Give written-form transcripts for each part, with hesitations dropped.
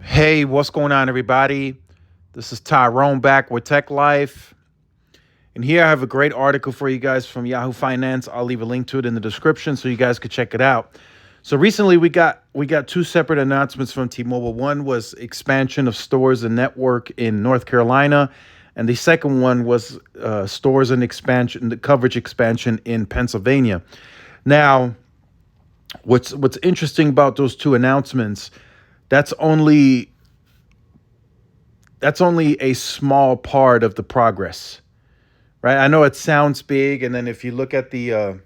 Hey, what's going on, everybody? This is Tyrone back with Tech Life. And here I have a great article for you guys from Yahoo Finance. I'll leave a link to it in the description so you guys could check it out. So recently we got two separate announcements from T-Mobile. One was expansion of stores and network in North Carolina, and the second one was stores and expansion, the coverage expansion in Pennsylvania. Now, what's interesting about those two announcements, that's only that's only a small part of the progress, right? I know it sounds big, and then if you look at the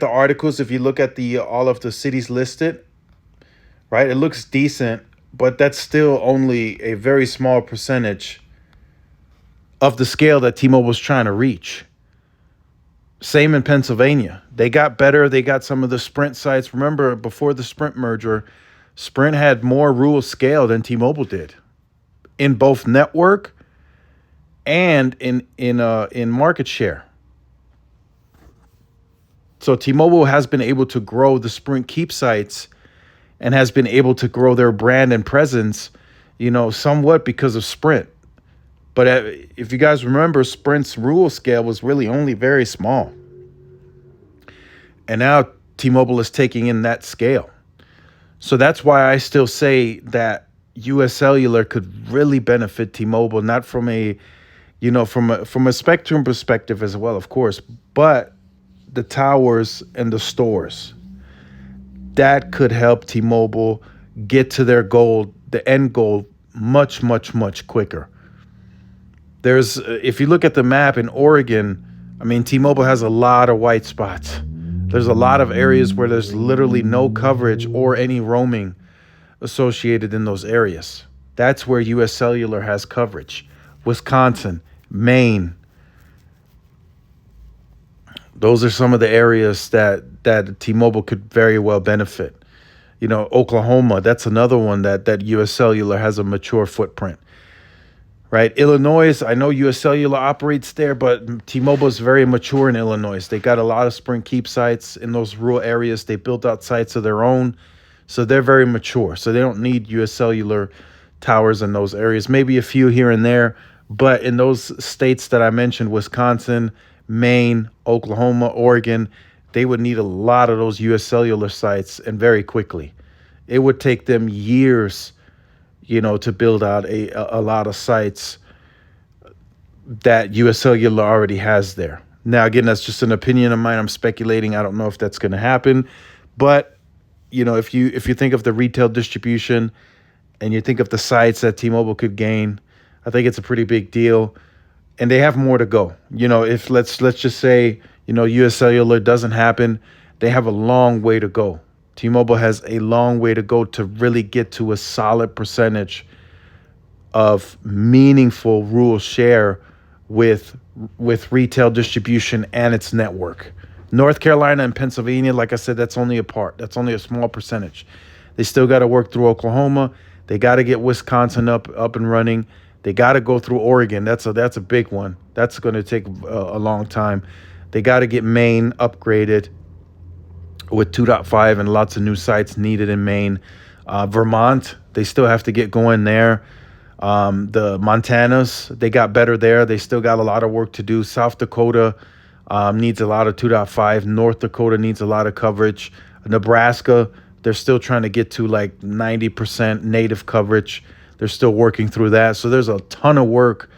articles, if you look at the all of the cities listed, right, it looks decent, but that's still only a very small percentage of the scale that T-Mobile's trying to reach. Same in Pennsylvania. They got better. They got some of the Sprint sites. Remember, before the Sprint merger, Sprint had more rural scale than T-Mobile did in both network and in market share. So T-Mobile has been able to grow the Sprint Keep sites and has been able to grow their brand and presence, somewhat because of Sprint. But if you guys remember, Sprint's rural scale was really only very small. And now T-Mobile is taking in that scale. So that's why I still say that US Cellular could really benefit T-Mobile, not from a spectrum perspective as well, of course, but the towers and the stores. That could help T-Mobile get to their goal, the end goal, much, much, much quicker. If you look at the map in Oregon, I mean, T-Mobile has a lot of white spots. There's a lot of areas where there's literally no coverage or any roaming associated in those areas. That's where US Cellular has coverage. Wisconsin, Maine, those are some of the areas that T-Mobile could very well benefit. Oklahoma, that's another one that US Cellular has a mature footprint. Right? Illinois, I know US Cellular operates there, but T-Mobile is very mature in Illinois. They got a lot of Sprint Keep sites in those rural areas. They built out sites of their own. So they're very mature. So they don't need US Cellular towers in those areas. Maybe a few here and there. But in those states that I mentioned, Wisconsin, Maine, Oklahoma, Oregon, they would need a lot of those US Cellular sites and very quickly. It would take them years to build out a lot of sites that US Cellular already has there. Now, again, that's just an opinion of mine. I'm speculating. I don't know if that's going to happen. But, if you think of the retail distribution and you think of the sites that T-Mobile could gain, I think it's a pretty big deal. And they have more to go. If let's just say, US Cellular doesn't happen, they have a long way to go. T-Mobile has a long way to go to really get to a solid percentage of meaningful rural share with retail distribution and its network. North Carolina and Pennsylvania, like I said, that's only a part. That's only a small percentage. They still got to work through Oklahoma. They got to get Wisconsin up and running. They got to go through Oregon. That's a big one. That's going to take a long time. They got to get Maine upgraded with 2.5 and lots of new sites needed in Maine. Vermont, they still have to get going there. The Montanas, they got better there. They still got a lot of work to do. South Dakota needs a lot of 2.5. North Dakota needs a lot of coverage. Nebraska, they're still trying to get to like 90% native coverage. They're still working through that. So there's a ton of work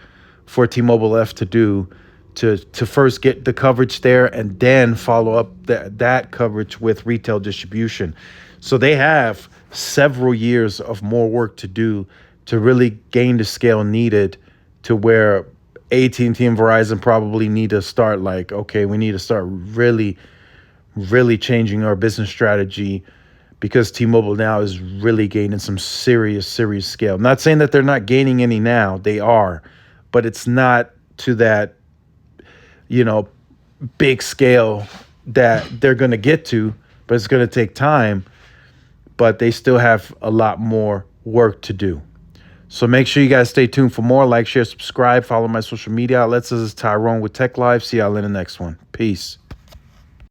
for T-Mobile F to do to first get the coverage there and then follow up that coverage with retail distribution. So they have several years of more work to do to really gain the scale needed to where AT&T and Verizon probably need to start like, okay, we need to start really, really changing our business strategy because T-Mobile now is really gaining some serious scale. I'm not saying that they're not gaining any now. They are. But it's not to that, big scale that they're going to get to, but it's going to take time. But they still have a lot more work to do. So make sure you guys stay tuned for more. Like, share, subscribe, follow my social media outlets. This is Tyrone with Tech Live. See y'all in the next one. Peace.